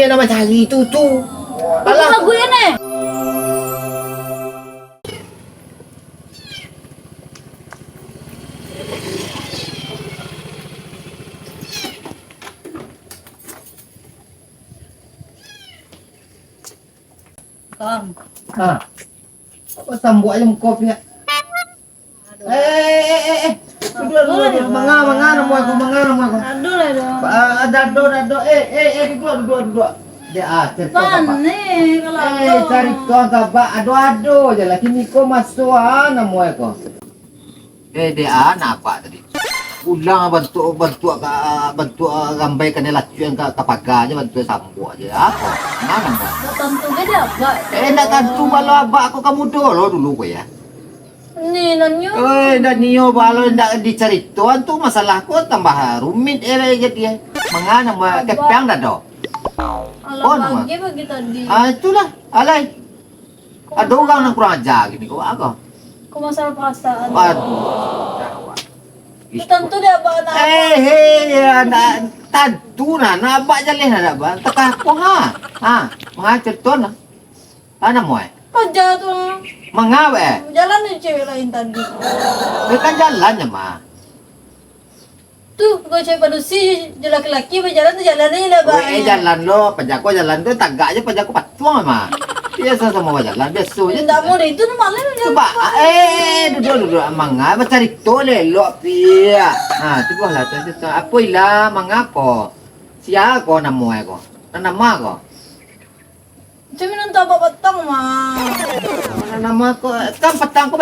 dia nama cari itu tu. Alah, lagu ini. Kang. Apa sambuk aja muka pihak. Duduk, mangga nama aku. Aduh lah dong. Dado, duduk. Dia cerita apa? Nih kalau Cari kau gabak, ado je lah. Kini kau masuk nama aku. Dia nak apa tadi? Ulang bantu gambar kena lacuan ke pagar aja bantu sambuk aja. Apa? Mana mbak? tentu gede apa? Nak kantu balo abak aku kamu dulu ya. Nih nonyo. Dan niyo balo ndak dicerituan tu masalah ko tambah rumit jadi. Mangana ma kepang dah do. Alah bagi tadi. Itulah alai. Ada orang yang kurang ajar gini kau aku. Kau masalah perasaan. Waduh. Tentu dia apa nak? Anak tentu nak abak jaleh nak abak. Tekah ko mengajar tu lah. Ana moy. Aja tu. Mengawe. Jalan nih cewek lain tadi. Kan jalannya mah. Tuh, kau cewek padusi, laki-laki berjalan tuh jalannya lah bang. Jalan lo, pajako jalan tu tagak aja pajako patuang mah. Biasa sama jalan, biasa aja. Tidak mau deh, itu malah coba, duduk, mangga, cari tole lo pia. Coba lah, apa ilah mangga ko? Siapa ko nama ko? Nama ko? Cuma nanti apa petang mah. Nama ko, kan petang ko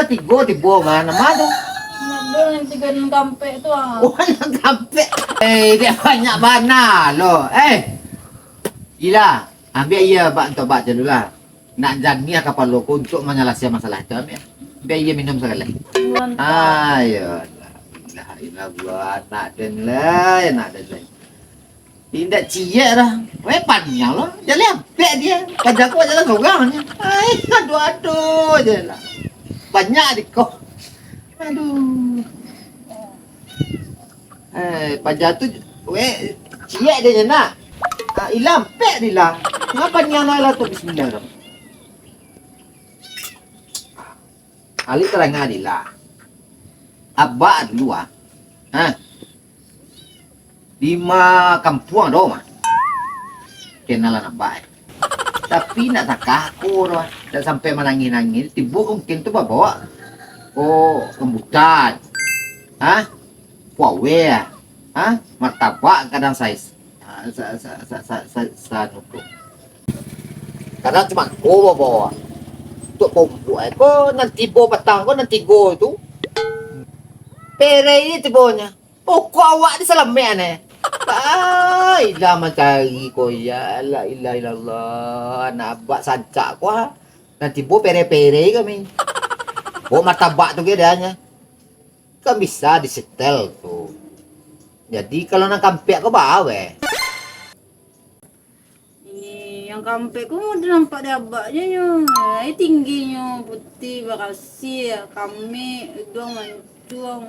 tibo mah, nama tu. Aduh, yang 3 kampe itu Oh, yang kampe. Dia banyak bana lo. Gila, ambil ia untuk baca dulu lah. Nak jangnya kapal lo untuk menyelesaikan masalah itu ambil. Biar ia minum sekali. Ya Allah, nak dan lah. Tidak cia dah. Panjang lo. Jalan ambil dia. Pajak ko jalan seorang. Aduh je lah. Banyak di kau. Aduh. Pajak tu cia dia je nak. Ilam pek dia lah. Ngapa ni anak lah tu bismillah. Ali terang adilah. Abah dulu 5 kampung dah mah. Kenalan abah. Tapi nak takah aku dah. Tak sampai menangis-nangis, tiba mungkin tu bawa kembutan. Puawe. Martabak kadang saya nutup. Kadang cuma ko bawa. Untuk pombo ko nanti bo petang ko nanti go itu. Pere ini tibonya. Pokok awak di salamen ilah mencari ko ya la ilaha illallah. Nak abak sancak ko nanti bo pere-pere kami. Martabak tu keadaannya. Kan bisa disetel tuh. Jadi kalau nak kampek ko bawe. Yang kampek ko mau nampak dia abaknya nyo. Tingginya putih bakasi kami dong mancuang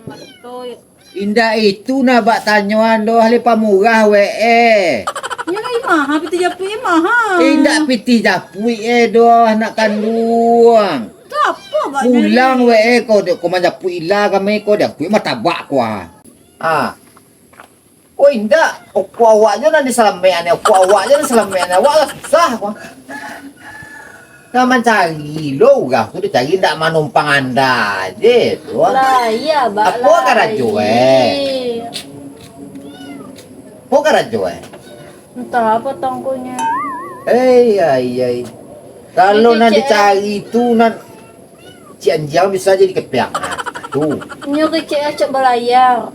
matoy. Indah itu nabak tanyuan do ahli pamurah Ya kai mahal piti japui mahal. Indah piti japui do anak kandung. Apa baknya? Pulang ko majapui ila kami ko japui martabak ko. Oh indah, aku awaknya nanti salameannya, awak lah susah ko. Nah mencari lo gak, aku dicari ndak manumpang anda aja tu. Lah iya bak. Apa karajo Entah apa tangkunya. Kalau nanti cari itu cianjang bisa jadi kepiang. Tuh. Nyo kecil acak belayar.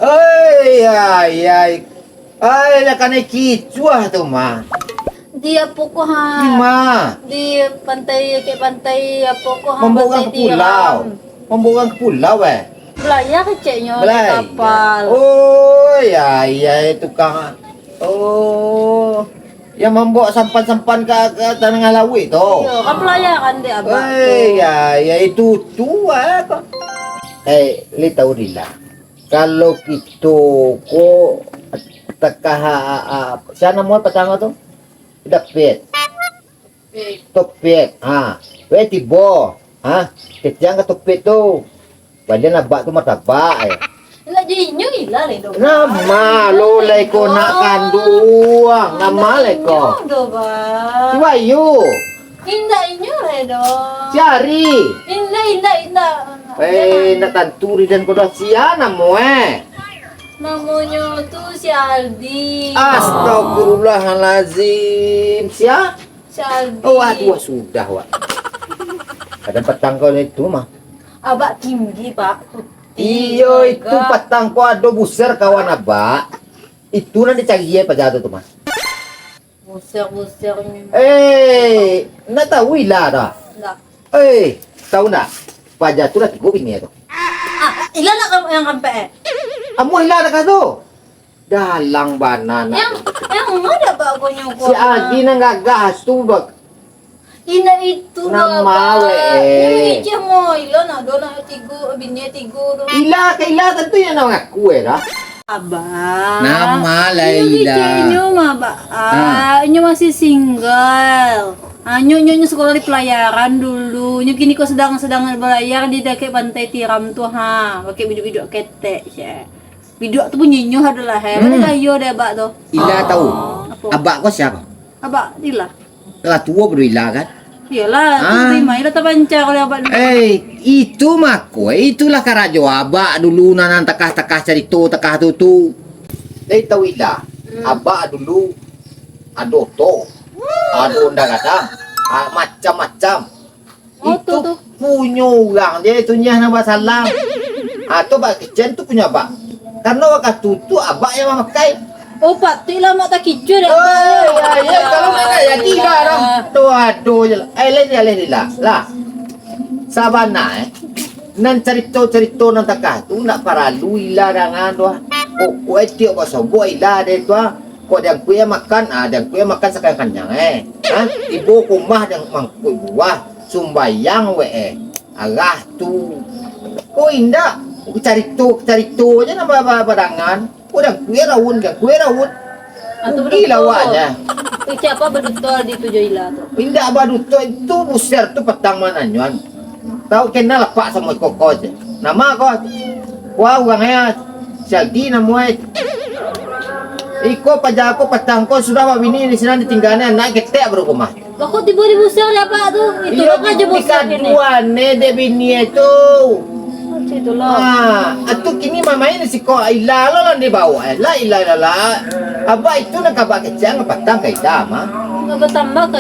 Lah kan kicuah tu mah. Dia pokok di pantai ke pantai pokok membawa ke pulau belayar kecilnya belayar. kapal. Tukang yang membawa sampan-sampan ke tanah laut tu. Iya, kan pelayaran dia abang. Itu kok. Li tahu Dila. Kalau gitu ko tekah siapa nama petang tu? Dapit. Eh, Topet. Ha. We tibo. Ha. Ketiang ka topet tu. Badan abak tu matabak eh. Ila jadi inyo ila le do. Nama lo lai ko nak kanduang. Nama lai ko. Do ba. Siwa yu. Inda inyo le do. Cari. Inda. Nak tanturi dan kodoh siana mo eh. Namanya tuh si Aldi. Astagfirullahalazim. Sia? Si Aldi. Oh, aduh sudah, Wak. Ada petang kau itu mah. Abak tinggi, Pak. Iyo itu petang kau ada buser kawan abak. Itu nanti cari dia pada tu mah. Buser-busernya. Nak tahu ilah dah. Enggak. Tahu nak? Pada tu dah tiga bini tu. Ilan nak kamu yang sampai? Amu ilah dah tu. Dalang banana. Yang mana bagusnya kau? Si Agi nang gagas tu bak. Ina itu Nama we. Ini je mo ilan nak do nak tiga bini tiga do. Ilah tentu yang nak ngaku dah. Abang. Nama Ini inyo mah, Pak. Inyo masih single. Nyo sekolah di pelayaran dulu. Nyo kini kok sedang berlayar di dekat pantai Tiram tuh ha. Pakai biduk-biduk ketek ya. Biduk tu pun nyo adalah Mana gayo deh abak tu. Ila tahu. Apa? Abak kau siapa? Abak ila. Telah tua baru Ila kan? Iyalah, tu terima ila terpancar oleh abak dulu. Itu mah kau. Itulah karajo abak dulu nanan tekah cerita tekah tu. Saya tahu Ila. Abak dulu ada to. Ada undang ada. Macam-macam. Oh, Itu tu. punya orang dia itu nyah nama salam. Atau bak kecen tu punya abak. Karena waktu tu abak yang memakai. Oh, Pak, tu ila mak tak kicu deh. Ya, kalau nak ya tidak dah. Tu aduh je lah. Leh lah. Sabana nan cerita nan takah tu nak paralu ila dangan tu. Oh, tiok ko sobo ila de tu. Kok yang kuya makan, yang kuya makan sekarang kenyang Ibu rumah yang mangkuk buah sumbayang arah tu. Kok indah. Cari tu aja nama badangan. Yang kuya rawun. Gila wajah. Siapa berdutol di tujuh ila tu? Indah badu tu itu busir tu petang mana nyuan. Tahu kena lepak sama koko je. Nama kau. Wah orangnya jadi namanya. Iko pajak aku petang kau sudah bini di sini ditinggalnya naik ketek baru rumah. Kok tiba di busir apa tu? Itu Iya aja busir ini. dua de bini itu. Itulah. Atu kini mama ini si kau ilah lo di bawah. Ilah. Apa itu nak kabak kecang petang kau dah mah. Enggak bertambah ke.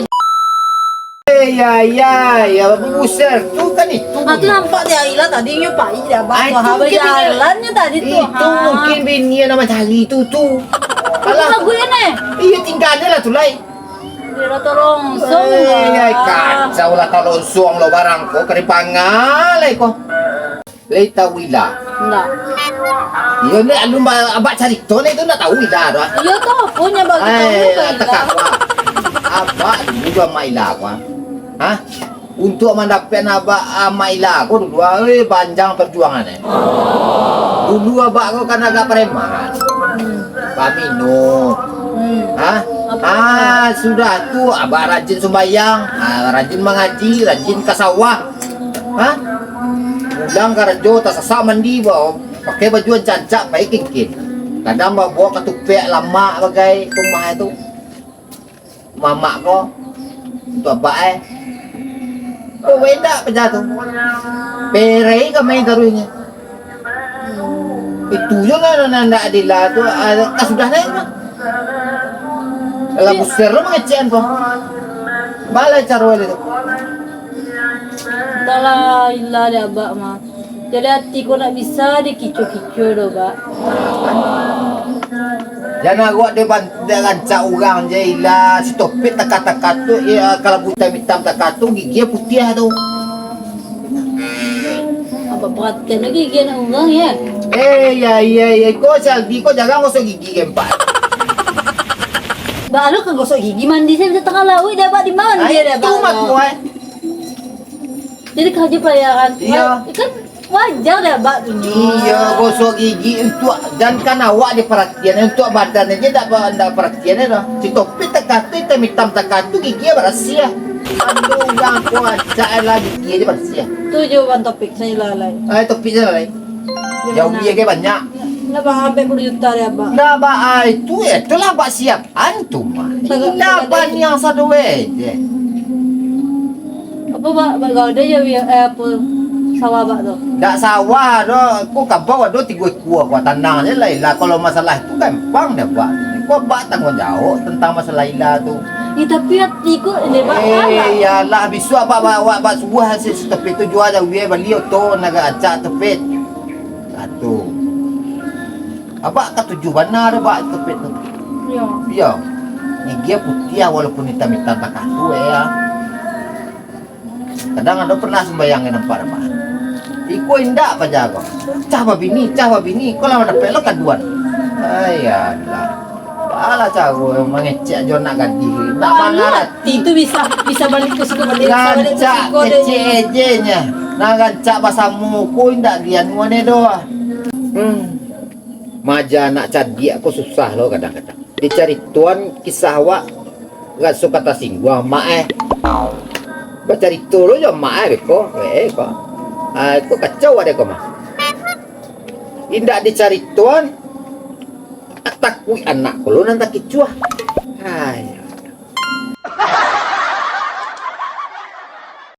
Ya, busir tu kan itu. Tu nampak dia ila tadi nyu pai dia Ah, bak itu wah mungkin jalannya tadi tu. Itu mungkin bini nama cari itu tu. Alah gue nih. Iya tinggalnya lah tu lai. Dia tolong Kacau lah kalau suang lo barang ko keripangan lai ko. Lai tahu ila. Enggak. Iya ni alum abak cari tu ni tu nak tahu ila dah. Iya toh punya bagi kamu Tekak wa. Abak dulu sama ila ko. Untuk mendapat abak ila ko dulu panjang perjuangan Dulu abak ko kan agak preman. Pamino. Sudah tu abah rajin sembahyang, rajin mengaji, rajin ke sawah. Pulang kerja tak sesak mandi bawa pakai baju cancak baik kingkin. Kadang bawa ketupek lama bagai rumah itu. Mamak ko tu abah Oh beda peja tu. Perei ke main taruhnya. Itu juga nanda adila tu sudah naik mah. Kalau busir lo mengecian po. Balai carwal itu. Entahlah ilah dia abak mah. Jadi hatiku nak bisa dikicu-kicu doh, Pak. Jangan gua depan dengan cak orang je ilah si topik takat-takat tu kalau buta hitam takat tu gigi putih tu. Apa perhatian lagi gigi nak orang ya? Ya, kau Saldi, kau jangan gosok gigi empat. Baru kan gosok gigi mandi saya bisa tengah laut dia abak di mana dia Itu mak gua. Jadi kerja pelayaran. Iya. Kan Wajar dah bak tu. Iya, gosok gigi untuk dan kan awak dia perhatian untuk badan aja tak perhatian dah. Si topi tekan tu hitam tekan tu gigi bersih. Aduh, yang kuat saya lagi gigi dia bersih. Tu jawapan topik saya lalai. Topi saya lain. Jauh dia ke banyak. Nak sampai 10 juta dia bak. Dah ba itu itulah bak siap antum mah. Dah ban yang satu je. Apa bak kau dia ya apa sawah bak tu. Tak sawah doh, kau kabar doh 3 ekor kau tanang je lah. Kalau masalah itu gampang dah buat. Kau buat tanggung jawab tentang masalah ilah tu. Tapi ikut ni bak salah. Yalah bisu bak subuh hasil tepi tu jual dah we beli tu naga acak tepi. Satu. Abak ketujuh benar bak tepi tu. Ya. Ya. Ni dia putih walaupun hitam-hitam tak kaku ya. Kadang ada pernah sembayangin nampak apa. Iko indak apa jago. Cah bini. Kau lama dapat lo kaduan. Ayalah. Alah cago mengecek jo nak ganti. Tak mangarat. Itu bisa balik ke suku balik. Gancak kece-ejenya. Nak gancak bahasa muku indak dian ngone doa. Maja nak cari aku susah lo kadang-kadang. Dicari tuan kisah awak gak suka kata singgung mak cari tu lo jo mak ko ko kacau ada ko mah. Indak dicari tuan takui anak ko lo nanti kicuah. Hai